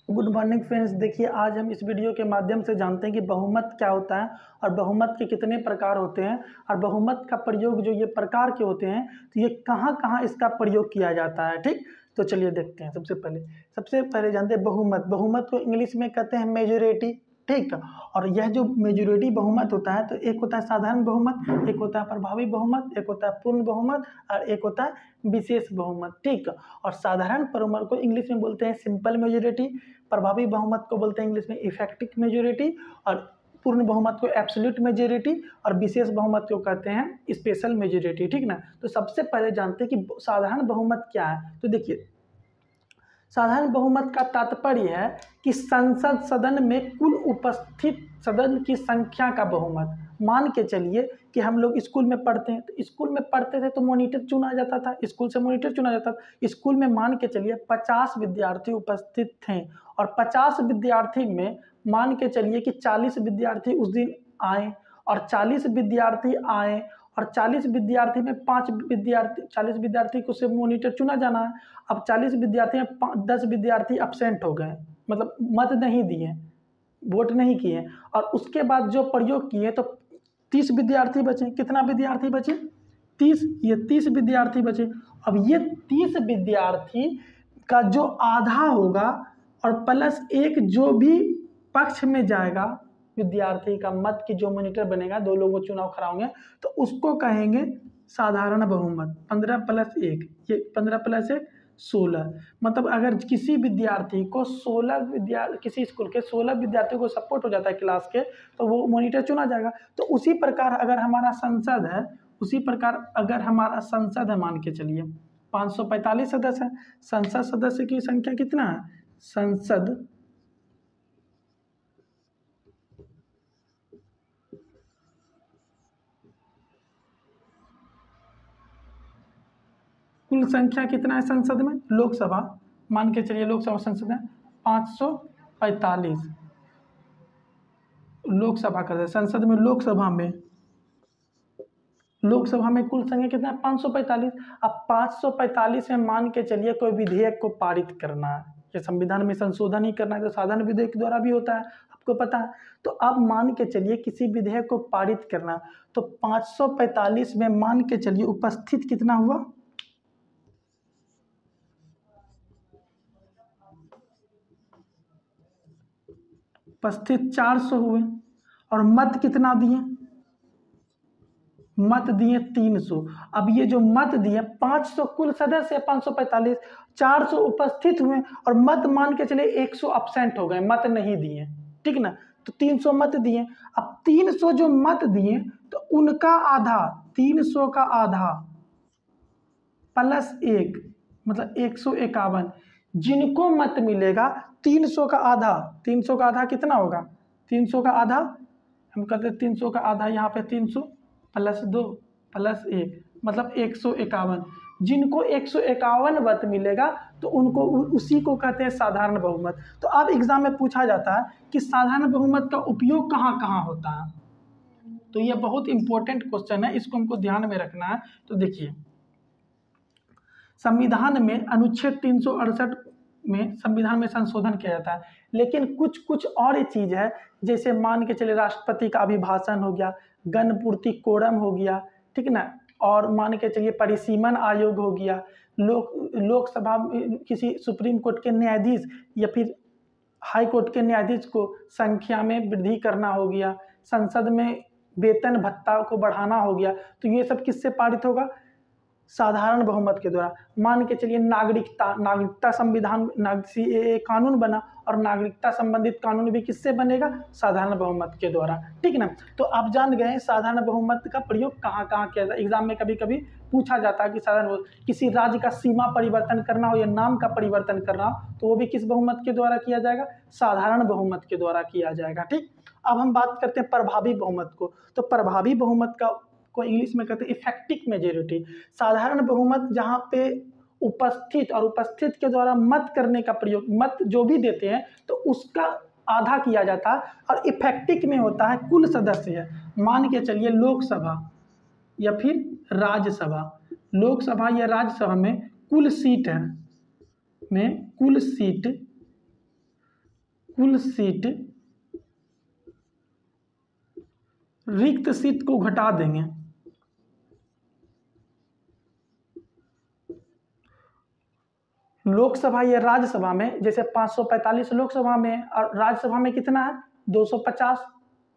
Good morning friends. देखिए, आज हम इस वीडियो के माध्यम से जानते हैं कि बहुमत क्या होता है और बहुमत के कितने प्रकार होते हैं और बहुमत का प्रयोग जो ये प्रकार के होते हैं तो ये कहाँ कहाँ इसका प्रयोग किया जाता है। ठीक, तो चलिए देखते हैं। सबसे पहले जानते हैं बहुमत को इंग्लिश में कहते हैं मेजोरिटी। ठीक, और यह जो मेजोरिटी बहुमत होता है तो एक होता है साधारण बहुमत, एक होता है प्रभावी बहुमत, एक होता है पूर्ण बहुमत और एक होता है विशेष बहुमत। ठीक, और साधारण बहुमत को इंग्लिश में बोलते हैं सिंपल मेजोरिटी, प्रभावी बहुमत को बोलते हैं इंग्लिश में इफेक्टिव मेजोरिटी और पूर्ण बहुमत को एब्सोल्यूट मेजोरिटी और विशेष बहुमत को कहते हैं स्पेशल मेजोरिटी। ठीक ना, तो सबसे पहले जानते हैं कि साधारण बहुमत क्या है। तो देखिए, साधारण बहुमत का तात्पर्य है कि संसद सदन में कुल उपस्थित सदन की संख्या का बहुमत। मान के चलिए कि हम लोग स्कूल में पढ़ते हैं, तो स्कूल में पढ़ते थे तो मॉनिटर चुना जाता था, स्कूल से मॉनिटर चुना जाता था। स्कूल में मान के चलिए 50 विद्यार्थी उपस्थित थे और 50 विद्यार्थी में मान के चलिए कि 40 विद्यार्थी उस दिन आए और 40 विद्यार्थी आए और 40 विद्यार्थी में 40 विद्यार्थी को से मॉनिटर चुना जाना है। अब 40 विद्यार्थी में 10 विद्यार्थी अब्सेंट हो गए, मतलब मत नहीं दिए, वोट नहीं किए, और उसके बाद जो प्रयोग किए तो 30 विद्यार्थी बचे। कितना विद्यार्थी बचे? 30। ये 30 विद्यार्थी बचे। अब ये 30 विद्यार्थी का जो आधा होगा और प्लस एक जो भी पक्ष में जाएगा विद्यार्थी का मत की जो मॉनिटर बनेगा, दो लोगों चुनाव खड़ा होंगे, तो उसको कहेंगे साधारण बहुमत। 15 प्लस 1, ये 15 प्लस 1 16। मतलब अगर किसी विद्यार्थी को किसी स्कूल के 16 विद्यार्थियों को सपोर्ट हो जाता है क्लास के, तो वो मॉनिटर चुना जाएगा। तो उसी प्रकार अगर हमारा संसद है, मान के चलिए 545 सदस्य है। संसद सदस्य की संख्या कितना है? संसद कुल संख्या कितना है संसद में? लोकसभा, मान के चलिए लोकसभा संसद है 545 लोकसभा कर दे। संसद में लोकसभा में कुल संख्या कितना है? 545। अब 545 में मान के चलिए कोई विधेयक को पारित करना है या संविधान में संशोधन ही करना है तो साधारण विधेयक के द्वारा भी होता है, आपको पता है। तो अब मान के चलिए किसी विधेयक को पारित करना, तो 545 में मान के चलिए उपस्थित कितना हुआ? उपस्थित 400 हुए और मत कितना दिए? मत दिए 300। अब ये जो मत दिए 500 कुल सदस्य 545, 400 उपस्थित हुए और मत मान के चले 100 अब्सेंट हो गए, मत नहीं दिए। ठीक ना, तो 300 मत दिए। अब 300 जो मत दिए तो उनका आधा, 300 का आधा प्लस 1 मतलब 151। जिनको मत मिलेगा 300 का आधा, 300 का आधा कितना होगा? 300 का आधा हम कहते हैं 300 का आधा यहाँ पे 300 प्लस 2 प्लस 1 मतलब 151। जिनको 151 मत मिलेगा तो उनको उसी को कहते हैं साधारण बहुमत। तो अब एग्जाम में पूछा जाता है कि साधारण बहुमत का उपयोग कहाँ कहाँ होता है, तो ये बहुत इंपॉर्टेंट क्वेश्चन है, इसको हमको ध्यान में रखना है। तो देखिए, संविधान में अनुच्छेद 368 में संविधान में संशोधन किया जाता है, लेकिन कुछ और चीज़ है, जैसे मान के चले राष्ट्रपति का अभिभाषण हो गया, गणपूर्ति कोरम हो गया, ठीक ना, और मान के चलिए परिसीमन आयोग हो गया, लोकसभा किसी सुप्रीम कोर्ट के न्यायाधीश या फिर हाई कोर्ट के न्यायाधीश को संख्या में वृद्धि करना हो गया, संसद में वेतन भत्ता को बढ़ाना हो गया, तो ये सब किससे पारित होगा? साधारण बहुमत के द्वारा। मान के चलिए नागरिकता संविधान CAA कानून बना और नागरिकता संबंधित कानून भी किससे बनेगा? साधारण बहुमत के द्वारा। ठीक ना, तो आप जान गए साधारण बहुमत का प्रयोग कहाँ कहाँ किया जाता है। एग्जाम में कभी कभी पूछा जाता है कि साधारण किसी राज्य का सीमा परिवर्तन करना हो या नाम का परिवर्तन करना हो तो वो भी किस बहुमत के द्वारा किया जाएगा? साधारण बहुमत के द्वारा किया जाएगा। ठीक, अब हम बात करते हैं प्रभावी बहुमत को। तो प्रभावी बहुमत को इंग्लिश में कहते हैं इफेक्टिव मेजोरिटी। साधारण बहुमत जहाँ पे उपस्थित के द्वारा मत करने का प्रयोग, मत जो भी देते हैं तो उसका आधा किया जाता है, और इफेक्टिव में होता है कुल सदस्य है। मान के चलिए लोकसभा या फिर राज्यसभा, लोकसभा या राज्यसभा में कुल सीट है, कुल सीट रिक्त सीट को घटा देंगे। लोकसभा या राज्यसभा में जैसे 545 लोकसभा में और राज्यसभा में कितना है 250,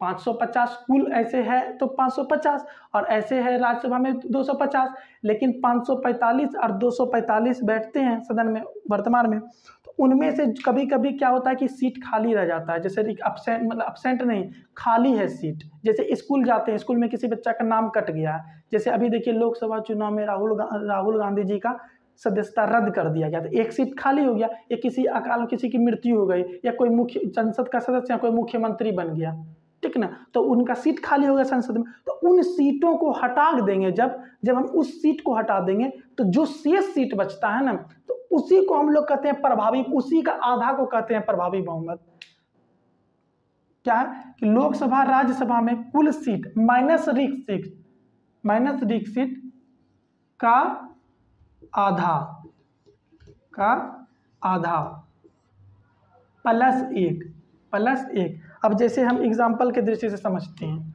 550 कुल ऐसे है तो 550 और ऐसे है राज्यसभा में 250, लेकिन 545 और 245 बैठते हैं सदन में वर्तमान में, तो उनमें से कभी कभी क्या होता है कि सीट खाली रह जाता है, जैसे अपसेंट मतलब अपसेंट नहीं, खाली है सीट। जैसे स्कूल जाते हैं, स्कूल में किसी बच्चा का नाम कट गया है, जैसे अभी देखिए लोकसभा चुनाव में राहुल गांधी जी का सदस्यता रद्द कर दिया गया, तो एक सीट खाली हो गया, या किसी अकाल किसी की मृत्यु हो गई, या कोई मुख्य संसद का सदस्य या कोई मुख्यमंत्री बन गया, ठीक ना, तो उनका सीट खाली हो गया संसद में, तो उन सीटों को हटा देंगे। जब हम उस सीट को हटा देंगे तो जो शेष सीट बचता है ना, तो उसी को हम लोग कहते हैं प्रभावी, उसी का आधा को कहते हैं प्रभावी बहुमत। क्या है कि लोकसभा राज्यसभा में कुल सीट माइनस रिक्त सीट का आधा प्लस एक। अब जैसे हम एग्जाम्पल के दृष्टि से समझते हैं,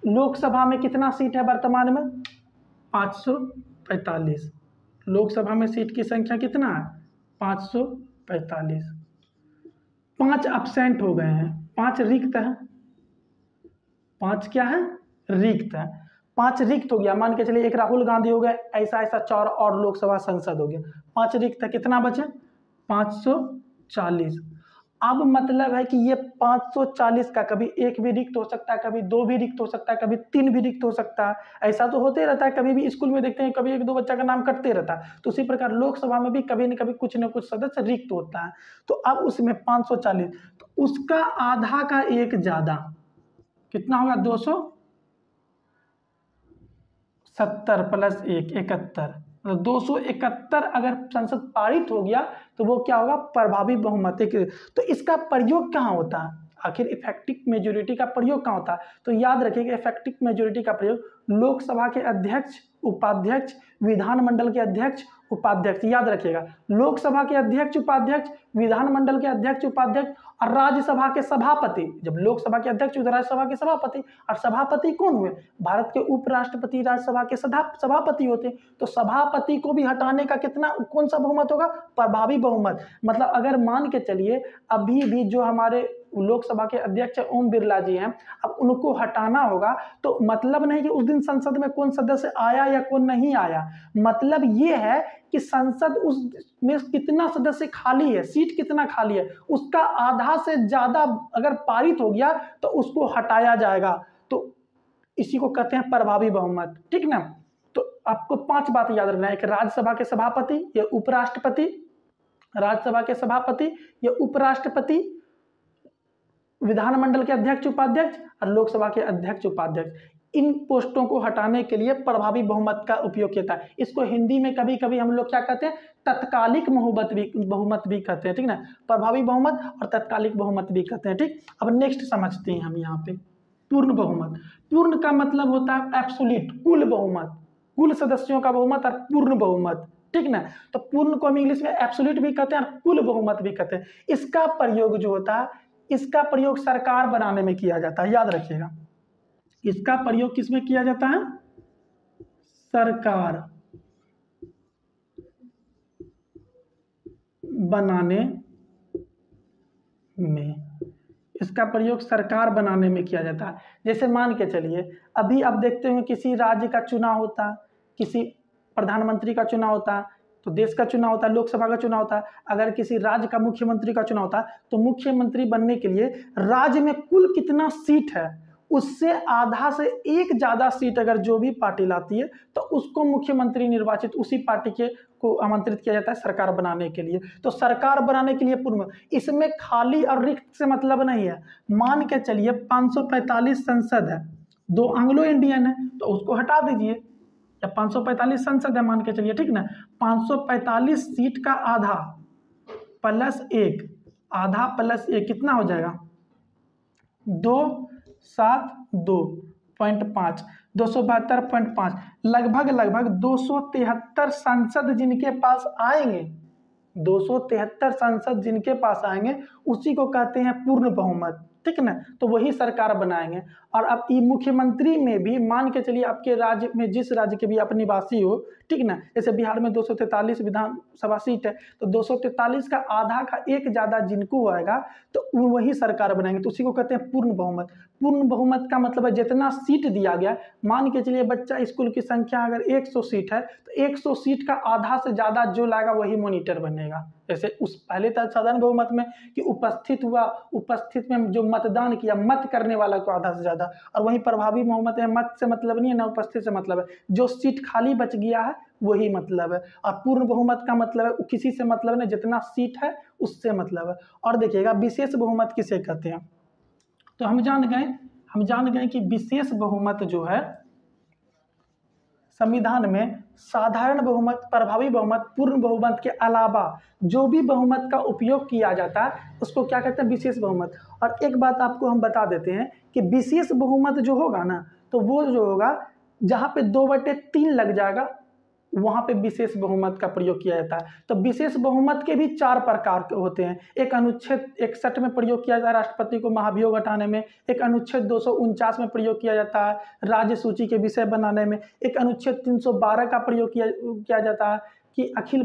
लोकसभा में कितना सीट है वर्तमान में 545, लोकसभा में सीट की संख्या कितना है 545, 5 अब्सेंट हो गए हैं, 5 रिक्त है, 5 क्या है रिक्त है, 5 रिक्त हो गया, मान के चलिए एक राहुल गांधी हो गए, ऐसा 4 और लोकसभा सांसद हो गया, 5 रिक्त है, कितना बचे 540। अब मतलब है कि ये 540 का कभी 1 भी रिक्त हो सकता है, कभी 2 भी रिक्त हो सकता है, कभी 3 भी रिक्त हो सकता है, ऐसा तो होते रहता है, कभी भी स्कूल में देखते हैं कभी 1-2 बच्चा का नाम कटते रहता है, तो उसी प्रकार लोकसभा में भी कभी न कभी कुछ न कुछ सदस्य रिक्त होता है। तो अब उसमें 540, तो उसका आधा का एक ज्यादा कितना होगा 270 प्लस 1 71, मतलब 271 अगर संसद पारित हो गया तो वो क्या होगा प्रभावी बहुमत। तो इसका प्रयोग कहाँ होता है, आखिर इफेक्टिव मेजोरिटी का प्रयोग कहाँ होता है, तो याद रखिएगा इफेक्टिव मेजोरिटी का प्रयोग लोकसभा के अध्यक्ष, उपाध्यक्ष, विधानमंडल के अध्यक्ष, उपाध्यक्ष, याद रखिएगा लोकसभा के अध्यक्ष, उपाध्यक्ष, विधानमंडल के अध्यक्ष, उपाध्यक्ष और राज्यसभा के सभापति। जब लोकसभा के अध्यक्ष हुए राज्यसभा के सभापति, और सभापति कौन हुए भारत के उपराष्ट्रपति राज्यसभा के सभापति होते, तो सभापति को भी हटाने का कितना कौन सा बहुमत होगा प्रभावी बहुमत। मतलब अगर मान के चलिए अभी भी जो हमारे लोकसभा के अध्यक्ष ओम बिरला जी हैं, अब उनको हटाना होगा, तो मतलब नहीं कि उस दिन संसद में कौन सदस्य आया या कौन नहीं आया, मतलब ये है कि संसद उसमें कितना सदस्य खाली है, सीट कितना खाली है, उसका आधा से ज्यादा अगर पारित हो गया तो उसको हटाया जाएगा, तो इसी को कहते हैं प्रभावी बहुमत, ठीक ना। तो आपको 5 बात याद रखना है, एक राज्यसभा के सभापति या उपराष्ट्रपति, राज्यसभा के सभापति या उपराष्ट्रपति, विधानमंडल के अध्यक्ष उपाध्यक्ष और लोकसभा के अध्यक्ष उपाध्यक्ष, इन पोस्टों को हटाने के लिए प्रभावी बहुमत का उपयोग किया है। इसको हिंदी में कभी कभी हम लोग क्या कहते हैं तत्कालिक बहुमत भी कहते हैं, ठीक ना, प्रभावी बहुमत और तत्कालिक बहुमत भी कहते हैं, ठीक। अब नेक्स्ट समझते हैं हम यहाँ पे पूर्ण बहुमत। पूर्ण का मतलब होता है एब्सोल्यूट, कुल बहुमत, कुल सदस्यों का बहुमत और पूर्ण बहुमत, ठीक ना। तो पूर्ण को हम इंग्लिश में एब्सोल्यूट भी कहते हैं और कुल बहुमत भी कहते हैं। इसका प्रयोग जो होता है, इसका प्रयोग सरकार बनाने में किया जाता है, याद रखिएगा इसका प्रयोग किसमें किया जाता है सरकार बनाने में, इसका प्रयोग सरकार बनाने में किया जाता है। जैसे मान के चलिए अभी आप देखते हो किसी राज्य का चुनाव होता है, किसी प्रधानमंत्री का चुनाव होता है, तो देश का चुनाव होता है, लोकसभा का चुनाव होता है, अगर किसी राज्य का मुख्यमंत्री का चुनाव होता है, तो मुख्यमंत्री बनने के लिए राज्य में कुल कितना सीट है उससे आधा से एक ज्यादा सीट अगर जो भी पार्टी लाती है तो उसको मुख्यमंत्री निर्वाचित उसी पार्टी के को आमंत्रित किया जाता है सरकार बनाने के लिए। तो सरकार बनाने के लिए पूर्ण, इसमें खाली और रिक्त से मतलब नहीं है। मान के चलिए 545 संसद है, 2 एंग्लो इंडियन है तो उसको हटा दीजिए, या 545 संसद है मान के चलिए, ठीक ना, 545 सीट का आधा प्लस 1, आधा प्लस 1 कितना हो जाएगा 2 7 2 272.5 272.5 लगभग 273 सांसद जिनके पास आएंगे, 273 सांसद जिनके पास आएंगे उसी को कहते हैं पूर्ण बहुमत, ठीक ना। तो वही सरकार बनाएंगे। और अब ये मुख्यमंत्री में भी मान के चलिए आपके राज्य में जिस राज्य के भी आप निवासी हो, ठीक ना, जैसे बिहार में 243 विधानसभा सीट है, तो 243 का आधा का एक ज़्यादा जिनको आएगा तो वही सरकार बनाएंगे, तो उसी को कहते हैं पूर्ण बहुमत। पूर्ण बहुमत का मतलब है जितना सीट दिया गया, मान के चलिए बच्चा स्कूल की संख्या अगर 100 सीट है तो 100 सीट का आधा से ज़्यादा जो लाएगा वही मॉनिटर बनेगा। जैसे उस पहले था साधारण बहुमत में कि उपस्थित हुआ, उपस्थित में जो मतदान किया, मत करने वाला को आधा से ज़्यादा, और वहीं प्रभावी बहुमत है, मत से मतलब नहीं है ना उपस्थित से मतलब है, जो सीट खाली बच गया है वही मतलब है। और पूर्ण बहुमत का मतलब है किसी से मतलब नहीं, जितना सीट है उससे मतलब है। और देखिएगा विशेष बहुमत किसे कहते हैं, तो हम जान गए कि विशेष बहुमत जो है संविधान में साधारण बहुमत, प्रभावी बहुमत, पूर्ण बहुमत के अलावा जो भी बहुमत का उपयोग किया जाता है उसको क्या कहते हैं, विशेष बहुमत। और एक बात आपको हम बता देते हैं कि विशेष बहुमत जो होगा ना, तो वो जो होगा जहाँ पे 2/3 लग जाएगा वहाँ पे विशेष बहुमत का प्रयोग किया जाता है। तो विशेष बहुमत के भी 4 प्रकार के होते हैं। एक अनुच्छेद 61 में प्रयोग किया जाता है राष्ट्रपति को महाभियोग हटाने में, एक अनुच्छेद 249 में प्रयोग किया जाता है राज्य सूची के विषय बनाने में, एक अनुच्छेद 312 का प्रयोग किया जाता है कि अखिल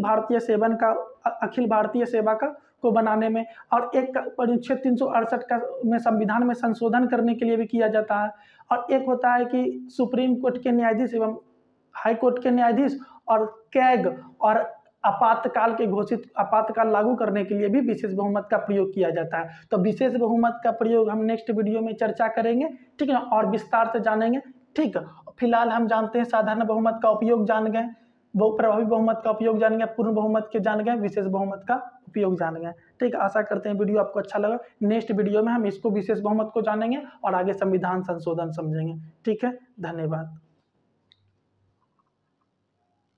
भारतीय सेवा को बनाने में, और एक अनुच्छेद 368 का में संविधान में संशोधन करने के लिए भी किया जाता है। और एक होता है कि सुप्रीम कोर्ट के न्यायाधीश एवं हाई कोर्ट के न्यायाधीश और कैग और आपातकाल लागू करने के लिए भी विशेष बहुमत का प्रयोग किया जाता है। तो विशेष बहुमत का प्रयोग हम नेक्स्ट वीडियो में चर्चा करेंगे, ठीक है, और विस्तार से जानेंगे, ठीक है। फिलहाल हम जानते हैं साधारण बहुमत का उपयोग जान गए, प्रभावी बहुमत का उपयोग जान गए, पूर्ण बहुमत के जान गए, विशेष बहुमत का उपयोग जान गए, ठीक है। आशा करते हैं वीडियो आपको अच्छा लगा। नेक्स्ट वीडियो में हम इसको विशेष बहुमत को जानेंगे और आगे संविधान संशोधन समझेंगे, ठीक है। धन्यवाद।